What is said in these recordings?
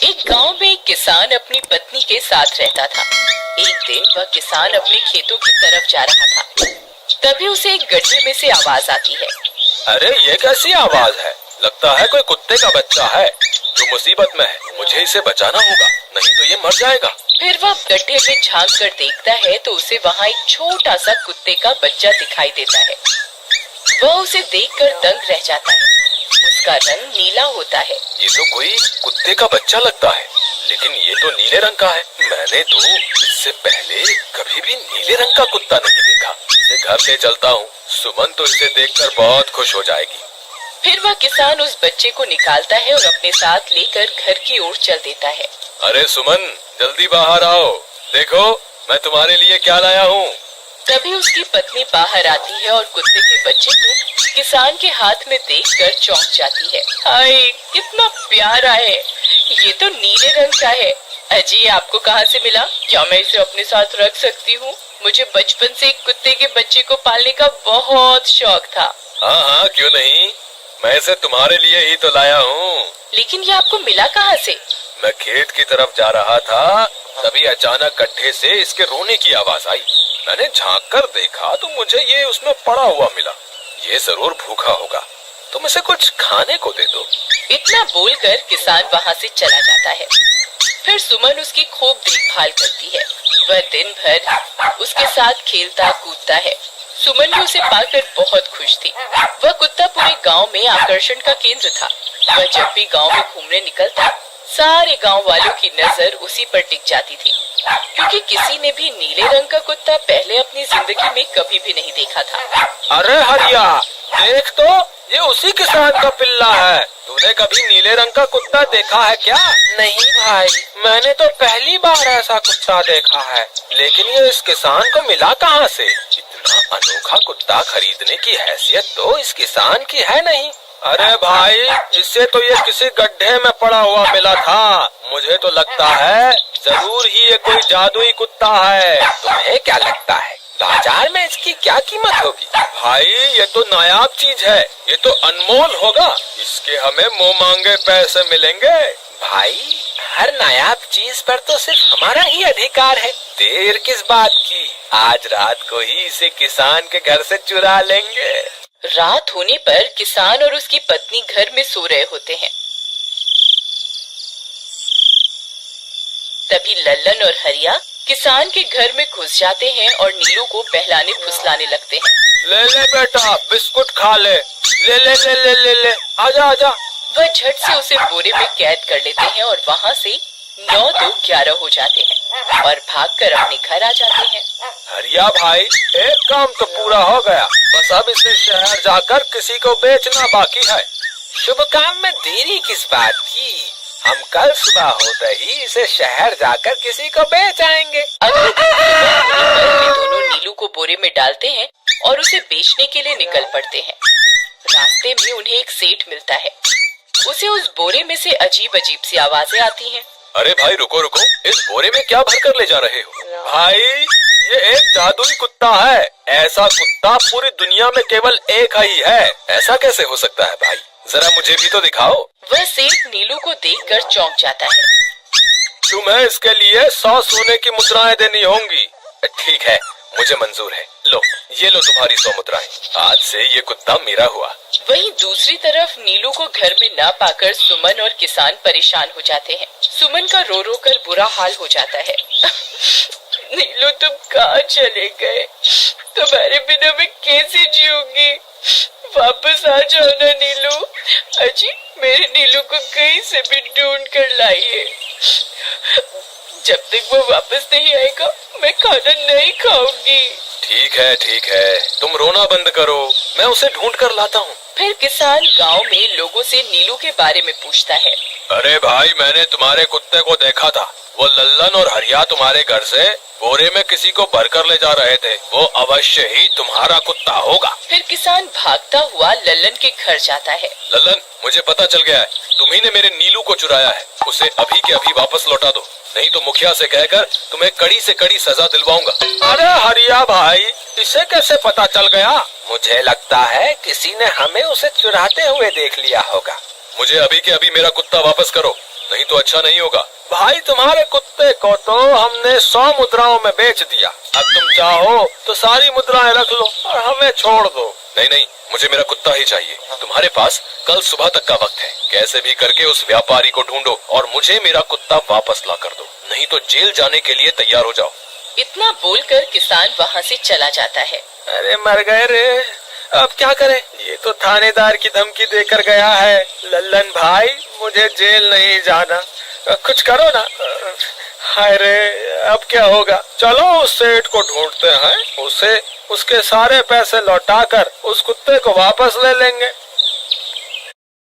एक गांव में एक किसान अपनी पत्नी के साथ रहता था। एक दिन वह किसान अपने खेतों की तरफ जा रहा था। तभी उसे एक गड्ढे में से आवाज आती है। अरे ये कैसी आवाज है? लगता है कोई कुत्ते का बच्चा है जो मुसीबत में है। मुझे इसे बचाना होगा, नहीं तो ये मर जाएगा। फिर वह गड्ढे में झांक कर देखता है तो उसे वहाँ एक छोटा सा कुत्ते का बच्चा दिखाई देता है। वह उसे देखकर दंग रह जाता है। उसका रंग नीला होता है। ये तो कोई कुत्ते का बच्चा लगता है, लेकिन ये तो नीले रंग का है। मैंने तो इससे पहले कभी भी नीले रंग का कुत्ता नहीं देखा। इसे घर ले चलता हूँ, सुमन तो इसे देखकर बहुत खुश हो जाएगी। फिर वह किसान उस बच्चे को निकालता है और अपने साथ लेकर घर की ओर चल देता है। अरे सुमन, जल्दी बाहर आओ, देखो मैं तुम्हारे लिए क्या लाया हूँ। तभी उसकी पत्नी बाहर आती है और कुत्ते के बच्चे को किसान के हाथ में देखकर चौंक जाती है। हाय, कितना प्यारा है, ये तो नीले रंग का है। अजी, आपको कहाँ से मिला? क्या मैं इसे अपने साथ रख सकती हूँ? मुझे बचपन से एक कुत्ते के बच्चे को पालने का बहुत शौक था। हाँ हाँ, क्यों नहीं, मैं इसे तुम्हारे लिए ही तो लाया हूँ। लेकिन ये आपको मिला कहाँ से? मैं खेत की तरफ जा रहा था, तभी अचानक गड्ढे से इसके रोने की आवाज आई। मैंने झांक कर देखा तो मुझे ये उसमें पड़ा हुआ मिला। ये जरूर भूखा होगा, तुम इसे कुछ खाने को दे दो। इतना बोलकर किसान वहाँ से चला जाता है। फिर सुमन उसकी खूब देखभाल करती है। वह दिन भर उसके साथ खेलता कूदता है। सुमन भी उसे पाकर बहुत खुश थी। वह कुत्ता पूरे गांव में आकर्षण का केंद्र था। वह जब भी गांव में घूमने निकलता, सारे गांव वालों की नजर उसी पर टिक जाती थी, क्योंकि किसी ने भी नीले रंग का कुत्ता पहले अपनी जिंदगी में कभी भी नहीं देखा था। अरे हरिया, देख तो, ये उसी किसान का पिल्ला है। तूने कभी नीले रंग का कुत्ता देखा है क्या? नहीं भाई, मैंने तो पहली बार ऐसा कुत्ता देखा है। लेकिन ये इस किसान को मिला कहाँ से? इतना अनोखा कुत्ता खरीदने की हैसियत तो इस किसान की है नहीं। अरे भाई, इससे तो ये किसी गड्ढे में पड़ा हुआ मिला था। मुझे तो लगता है जरूर ही ये कोई जादुई कुत्ता है। तुम्हें क्या लगता है बाजार में इसकी क्या कीमत होगी? भाई, ये तो नायाब चीज है, ये तो अनमोल होगा। इसके हमें मुंह मांगे पैसे मिलेंगे। भाई, हर नायाब चीज पर तो सिर्फ हमारा ही अधिकार है। देर किस बात की, आज रात को ही इसे किसान के घर से चुरा लेंगे। रात होने पर किसान और उसकी पत्नी घर में सो रहे होते हैं। तभी लल्लन और हरिया किसान के घर में घुस जाते हैं और नीलू को बहलाने फुसलाने लगते हैं। ले ले बेटा, बिस्कुट खा ले, ले ले ले ले ले ले, आजा आजा। वह झट से उसे बोरे में कैद कर लेते हैं और वहाँ से 9 2 11 हो जाते हैं और भागकर अपने घर आ जाते हैं। हरिया भाई, एक काम तो पूरा हो गया, बस अब इसे शहर जाकर किसी को बेचना बाकी है। शुभ काम में देरी किस बात की? हम कल सुबह होते ही इसे शहर जाकर किसी को बेच आएंगे। अगले दिन सुबह वे दोनों नीलू को बोरे में डालते हैं और उसे बेचने के लिए निकल पड़ते हैं। रास्ते में उन्हें एक सेठ मिलता है। उसे उस बोरे में से अजीब अजीब सी आवाजें आती हैं। अरे भाई रुको रुको, इस बोरे में क्या भर कर ले जा रहे हो? भाई, ये एक जादुई कुत्ता है। ऐसा कुत्ता पूरी दुनिया में केवल एक ही है। ऐसा कैसे हो सकता है भाई? जरा मुझे भी तो दिखाओ। वह सेठ नीलू को देखकर चौंक जाता है। तुम्हें इसके लिए 100 सोने की मुद्राएं देनी होंगी। ठीक है, मुझे मंजूर है। लो, ये लो तुम्हारी 100 मुद्राएं। आज से ये कुत्ता मेरा हुआ। वहीं दूसरी तरफ नीलू को घर में न पाकर सुमन और किसान परेशान हो जाते हैं। सुमन का रो रो कर बुरा हाल हो जाता है। नीलू, तुम कहाँ चले गए? तुम्हारे बिना मैं कैसे जीऊंगी? वापस आ जाओ ना नीलू। अजी, मेरे नीलू को कहीं से भी ढूंढ कर लाइए। जब तक वो वापस नहीं आएगा, मैं खाना नहीं खाऊंगी। ठीक है, तुम रोना बंद करो, मैं उसे ढूंढ कर लाता हूँ। फिर किसान गांव में लोगों से नीलू के बारे में पूछता है। अरे भाई, मैंने तुम्हारे कुत्ते को देखा था। वो लल्लन और हरिया तुम्हारे घर से बोरे में किसी को भरकर ले जा रहे थे। वो अवश्य ही तुम्हारा कुत्ता होगा। फिर किसान भागता हुआ लल्लन के घर जाता है। लल्लन, मुझे पता चल गया है, तुम्ही ने मेरे नीलू को चुराया है। उसे अभी के अभी वापस लौटा दो, नहीं तो मुखिया से कहकर तुम्हें कड़ी से कड़ी सजा दिलवाऊंगा। अरे हरिया भाई, इसे कैसे पता चल गया? मुझे लगता है किसी ने हमें उसे चुराते हुए देख लिया होगा। मुझे अभी के अभी मेरा कुत्ता वापस करो, नहीं तो अच्छा नहीं होगा। भाई तुम्हारे कुत्ते को तो हमने 100 मुद्राओं में बेच दिया, अब तुम चाहो तो सारी मुद्राएं रख लो और हमें छोड़ दो। नहीं नहीं, मुझे मेरा कुत्ता ही चाहिए। तुम्हारे पास कल सुबह तक का वक्त है, कैसे भी करके उस व्यापारी को ढूंढो और मुझे मेरा कुत्ता वापस ला कर दो, नहीं तो जेल जाने के लिए तैयार हो जाओ। इतना बोलकर किसान वहाँ से चला जाता है। अरे मर गए रे, अब क्या करें? ये तो थानेदार की धमकी देकर गया है। लल्लन भाई, मुझे जेल नहीं जाना, कुछ करो ना। हाय रे, अब क्या होगा? चलो उस सेठ को ढूंढते हैं, उसे उसके सारे पैसे लौटाकर उस कुत्ते को वापस ले लेंगे।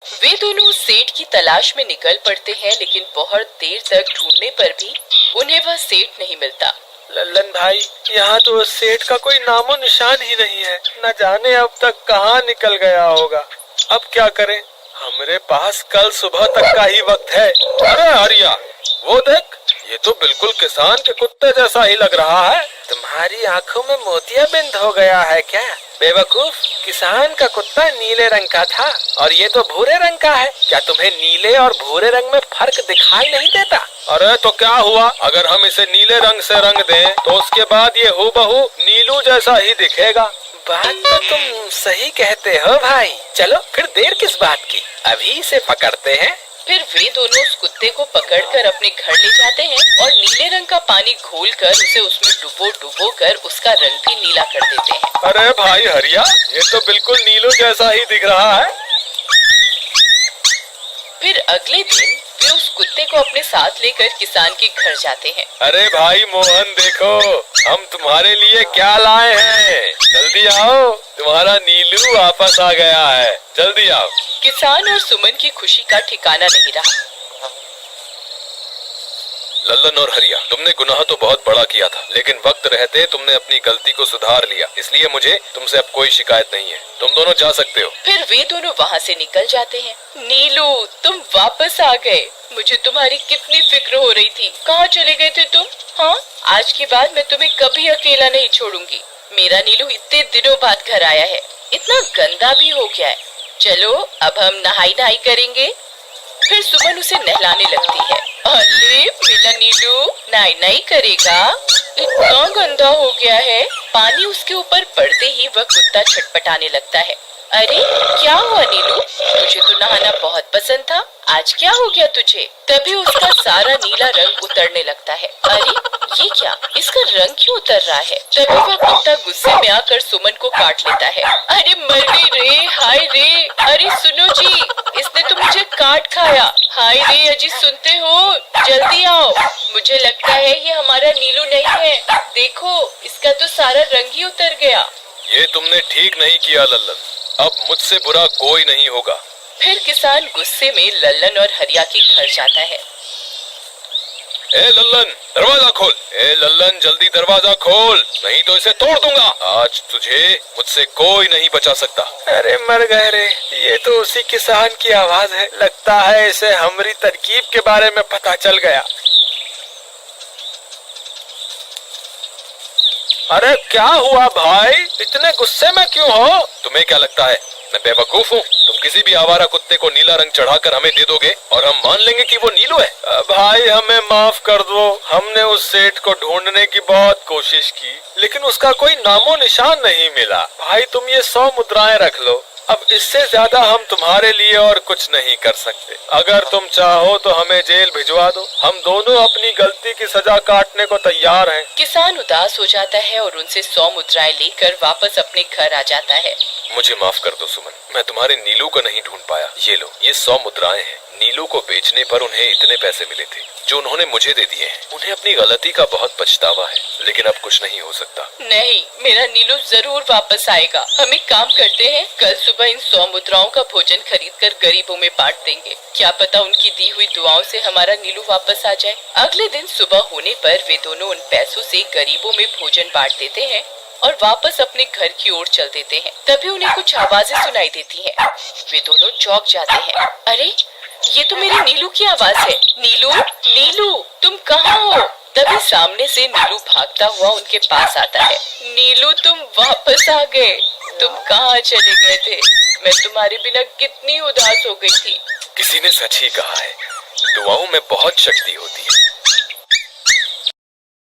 वे दोनों उस सेठ की तलाश में निकल पड़ते हैं, लेकिन बहुत देर तक ढूंढने पर भी उन्हें वह सेठ नहीं मिलता। लल्लन भाई, यहाँ तो उस सेठ का कोई नामो निशान ही नहीं है, न जाने अब तक कहाँ निकल गया होगा। अब क्या करें? हमारे पास कल सुबह तक का ही वक्त है। अरे हरिया, वो देख, ये तो बिल्कुल किसान के कुत्ते जैसा ही लग रहा है। तुम्हारी आंखों में मोतियाबिंद हो गया है क्या? बेवकूफ, किसान का कुत्ता नीले रंग का था और ये तो भूरे रंग का है। क्या तुम्हें नीले और भूरे रंग में फर्क दिखाई नहीं देता? अरे तो क्या हुआ, अगर हम इसे नीले रंग से रंग दें तो उसके बाद ये हूबहू नीलू जैसा ही दिखेगा। बात तो तुम सही कहते हो भाई। चलो फिर देर किस बात की, अभी इसे पकड़ते हैं। फिर वे दोनों उस कुत्ते को पकड़कर अपने घर ले जाते हैं और नीले रंग का पानी घोलकर उसे उसमें डुबो कर उसका रंग भी नीला कर देते हैं। अरे भाई हरिया, ये तो बिल्कुल नीलू जैसा ही दिख रहा है। फिर अगले दिन वे उस कुत्ते को अपने साथ लेकर किसान के घर जाते हैं। अरे भाई मोहन, देखो हम तुम्हारे लिए क्या लाए हैं, जल्दी आओ, तुम्हारा नीलू वापस आ गया है, जल्दी आओ। किसान और सुमन की खुशी का ठिकाना नहीं रहा। लल्लन और हरिया, तुमने गुनाह तो बहुत बड़ा किया था, लेकिन वक्त रहते तुमने अपनी गलती को सुधार लिया, इसलिए मुझे तुमसे अब कोई शिकायत नहीं है। तुम दोनों जा सकते हो। फिर वे दोनों वहाँ से निकल जाते हैं। नीलू, तुम वापस आ गए, मुझे तुम्हारी कितनी फिक्र हो रही थी। कहाँ चले गए थे तुम? हाँ, आज के बाद मैं तुम्हें कभी अकेला नहीं छोड़ूंगी। मेरा नीलू इतने दिनों बाद घर आया है, इतना गंदा भी हो गया है। चलो अब हम नहाई करेंगे। फिर सुमन उसे नहलाने लगती है। अरे मेरा नीलू नहाई करेगा, इतना गंदा हो गया है। पानी उसके ऊपर पड़ते ही वह कुत्ता छटपटाने लगता है। अरे क्या हुआ नीलू, तुझे तो नहाना बहुत पसंद था, आज क्या हो गया तुझे? तभी उसका सारा नीला रंग उतरने लगता है। अरे ये क्या, इसका रंग क्यों उतर रहा है? तभी वह कुत्ता गुस्से में आकर सुमन को काट लेता है। अरे मर गई रे, हाय रे, अरे सुनो जी, इसने तो मुझे काट खाया। हाय रे अजी, सुनते हो? जल्दी आओ, मुझे लगता है ये हमारा नीलू नहीं है। देखो, इसका तो सारा रंग ही उतर गया। ये तुमने ठीक नहीं किया लल्लन, अब मुझसे बुरा कोई नहीं होगा। फिर किसान गुस्से में लल्लन और हरिया के घर जाता है। ए लल्लन, दरवाजा खोल। ए लल्लन, जल्दी दरवाजा खोल, नहीं तो इसे तोड़ दूंगा। आज तुझे मुझसे कोई नहीं बचा सकता। अरे मर गए रे, ये तो उसी किसान की आवाज है। लगता है इसे हमारी तरकीब के बारे में पता चल गया। अरे क्या हुआ भाई, इतने गुस्से में क्यों हो? तुम्हें क्या लगता है मैं बेवकूफ हूँ? तुम किसी भी आवारा कुत्ते को नीला रंग चढ़ाकर हमें दे दोगे और हम मान लेंगे कि वो नीलू है? भाई हमें माफ कर दो, हमने उस सेठ को ढूंढने की बहुत कोशिश की, लेकिन उसका कोई नामो निशान नहीं मिला। भाई तुम ये 100 मुद्राएं रख लो, अब इससे ज्यादा हम तुम्हारे लिए और कुछ नहीं कर सकते। अगर तुम चाहो तो हमें जेल भिजवा दो, हम दोनों अपनी गलती की सजा काटने को तैयार हैं। किसान उदास हो जाता है और उनसे 100 मुद्राएं लेकर वापस अपने घर आ जाता है। मुझे माफ कर दो सुमन, मैं तुम्हारे नीलू को नहीं ढूंढ पाया। ये लो, ये 100 मुद्राएं हैं। नीलू को बेचने पर उन्हें इतने पैसे मिले थे जो उन्होंने मुझे दे दिए हैं। उन्हें अपनी गलती का बहुत पछतावा है, लेकिन अब कुछ नहीं हो सकता। नहीं, मेरा नीलू जरूर वापस आएगा। हम एक काम करते हैं, कल सुबह इन 100 मुद्राओं का भोजन खरीदकर गरीबों में बांट देंगे। क्या पता उनकी दी हुई दुआओं से हमारा नीलू वापस आ जाए। अगले दिन सुबह होने पर वे दोनों उन पैसों से गरीबों में भोजन बांट देते हैं और वापस अपने घर की ओर चल देते हैं। तभी उन्हें कुछ आवाजें सुनाई देती हैं। वे दोनों चौंक जाते हैं। अरे ये तो मेरे नीलू की आवाज है। नीलू, नीलू, तुम कहाँ हो? तभी सामने से नीलू भागता हुआ उनके पास आता है। नीलू, तुम वापस आ गए। तुम कहाँ चले गए थे? मैं तुम्हारे बिना कितनी उदास हो गई थी। किसी ने सच ही कहा है, दुआओं में बहुत शक्ति होती है।